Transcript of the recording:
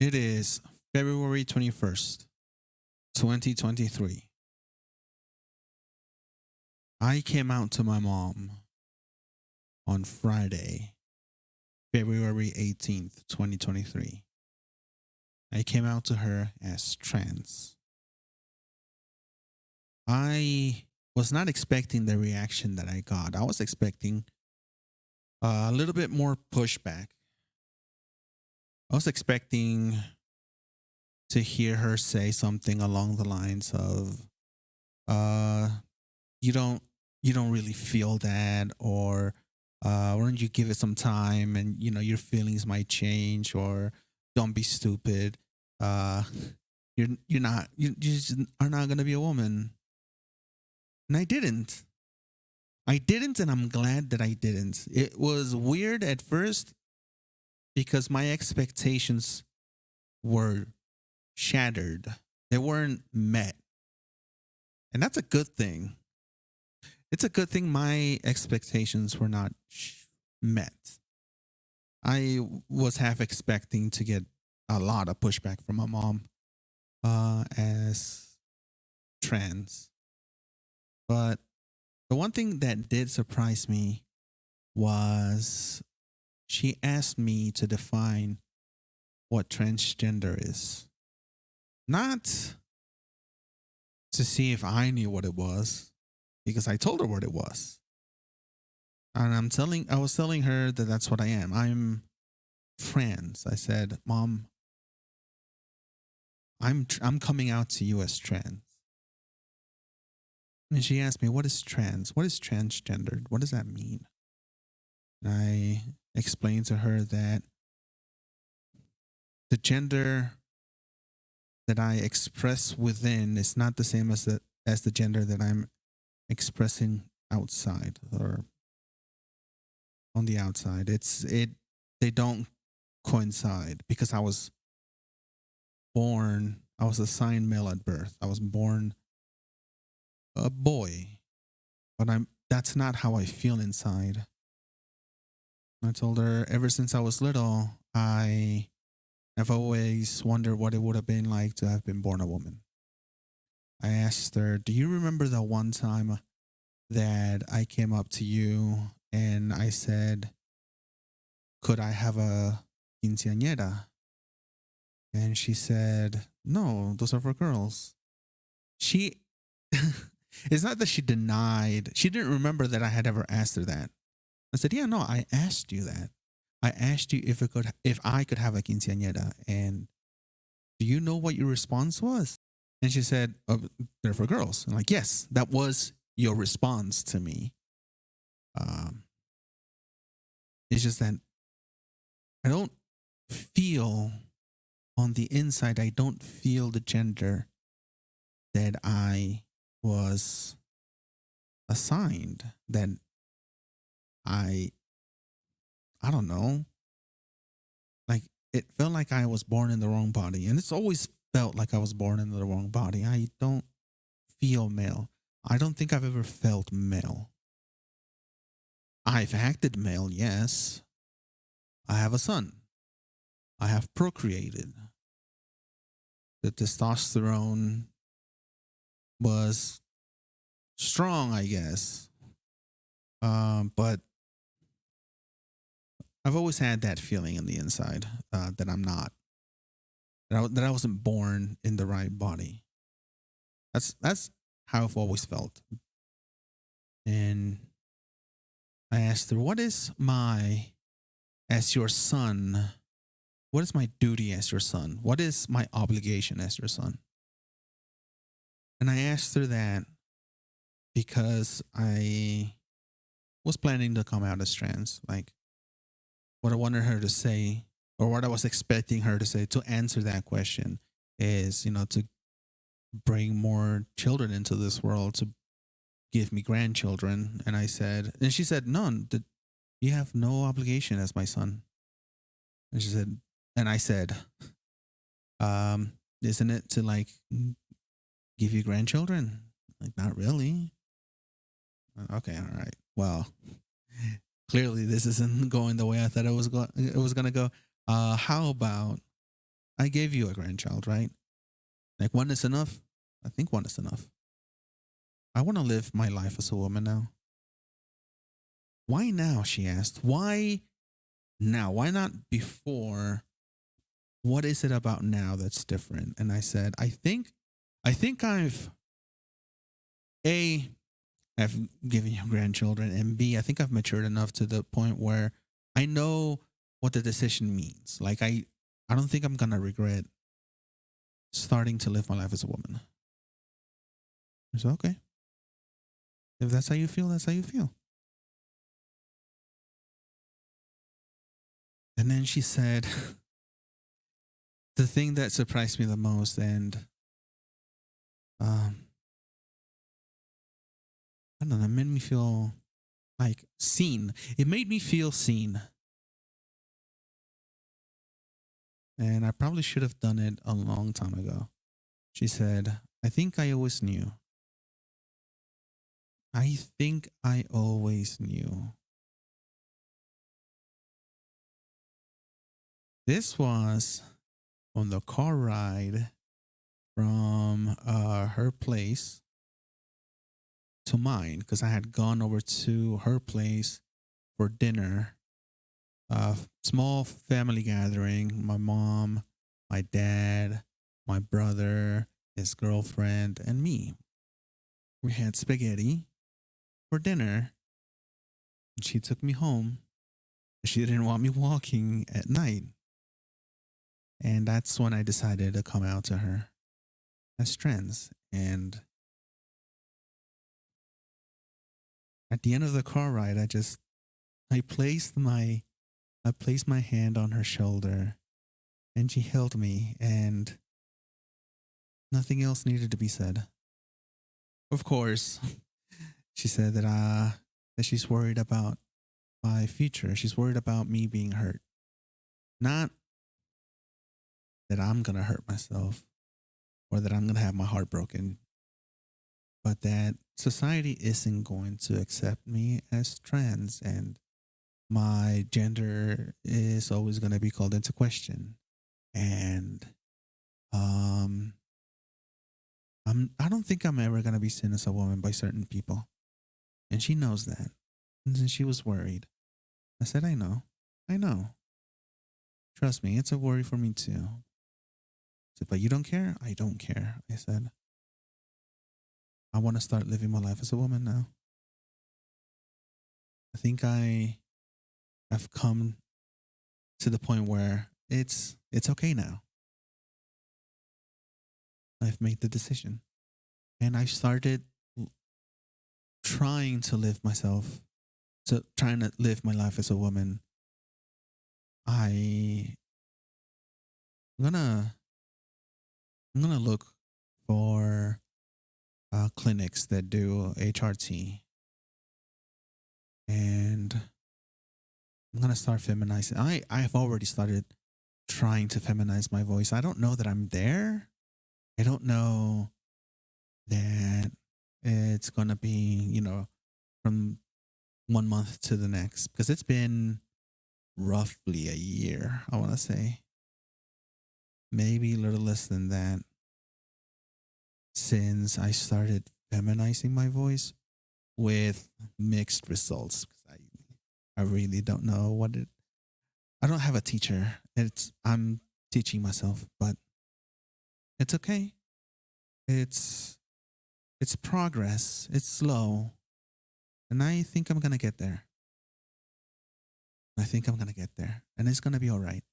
It is February 21st, 2023. I came out to my mom on Friday, February 18th, 2023. I came out to her as trans. I was not expecting the reaction that I got. I was expecting a little bit more pushback. I was expecting to hear her say something along the lines of, uh, you don't you don't really feel that, or why don't you give it some time, and your feelings might change, or don't be stupid. uh you just are not going to be a woman. And I didn't, and I'm glad that I didn't. It was weird at first because my expectations were shattered. They weren't met, and that's a good thing. It's a good thing my expectations were not met. I was half expecting to get a lot of pushback from my mom as trans. But the one thing that did surprise me was she asked me to define what transgender is. Not to see if I knew what it was, because I told her what it was. And I was telling her that that's what I am. I'm trans. I said, "Mom, I'm coming out to you as trans." And she asked me, "What is trans? What is transgendered? What does that mean?" And I explained to her that the gender that I express within is not the same as the gender that I'm expressing outside, or on the outside. They don't coincide, because I was assigned male at birth. I was born a boy, but that's not how I feel inside. I told her ever since I was little, I've always wondered what it would have been like to have been born a woman. I asked her, "Do you remember the one time that I came up to you and I said, could I have a quinceañera?" And she said, "No, those are for girls." She, it's not that she denied, she didn't remember that I had ever asked her that. I said, "Yeah, no, I asked you that. I asked you if I could have a quinceañera, and do you know what your response was?" And she said, "Oh, they're for girls." I'm like, "Yes, that was your response to me." Um, it's just that I don't feel on the inside. I don't feel the gender that I was assigned. That I I don't know. Like, it felt like I was born in the wrong body, and it's always felt like I was born in the wrong body. I don't feel male. I don't think I've ever felt male. I've acted male, yes. I have a son. I have procreated. The testosterone was strong, I guess. But I've always had that feeling on the inside, that I'm not, that I wasn't born in the right body. That's how I've always felt. And I asked her, "What is as your son, what is my duty as your son? What is my obligation as your son?" And I asked her that because I was planning to come out as trans. Like, what I wanted her to say, or what I was expecting her to say to answer that question, is, to bring more children into this world, to give me grandchildren. And she said, "None. You have no obligation as my son." And she said, and I said, "Isn't it to, like, give you grandchildren?" Like, "Not really." Okay, all right. Well, clearly this isn't going the way I thought it was going to go. How about I gave you a grandchild, right? Like one is enough. I think one is enough. I want to live my life as a woman now. Why now? She asked. Why now? Why not before? What is it about now that's different? And I said, I think a I've given you grandchildren, and B, I think I've matured enough to the point where I know what the decision means. Like I don't think I'm gonna regret starting to live my life as a woman. I said, okay, if that's how you feel, that's how you feel. And then she said the thing that surprised me the most, and um, I don't know, it made me feel like seen. It made me feel seen. And I probably should have done it a long time ago. She said, I think I always knew. I think I always knew. This was on the car ride from her place to mine because I had gone over to her place for dinner. Small family gathering. My mom, my dad, my brother, his girlfriend, and me. We had spaghetti for dinner. And she took me home. She didn't want me walking at night. And that's when I decided to come out to her as trans. And at the end of the car ride, I placed my I placed my hand on her shoulder and she held me and nothing else needed to be said. Of course, she said that she's worried about my future. She's worried about me being hurt. Not that I'm gonna hurt myself or that I'm gonna have my heart broken, but that society isn't going to accept me as trans and my gender is always going to be called into question. And um I don't think I'm ever going to be seen as a woman by certain people. And she knows that. And then she was worried. I said, I know. I know. Trust me, it's a worry for me too. I said, but you don't care? I don't care. I said, I want to start living my life as a woman now. I think I have come to the point where it's okay now. I've made the decision. And I started trying to live myself, to trying to live my life as a woman. I I'm gonna I'm gonna look for clinics that do HRT, and I'm gonna start feminizing. I've already started trying to feminize my voice. I don't know that I'm there. I don't know that it's gonna be from 1 month to the next because it's been roughly a year. I want to say maybe a little less than that since I started feminizing my voice with mixed results. I really don't know what it. I don't have a teacher. I'm teaching myself, but it's okay. It's it's progress. It's slow, and I think I'm gonna get there. I think I'm gonna get there, and it's gonna be all right.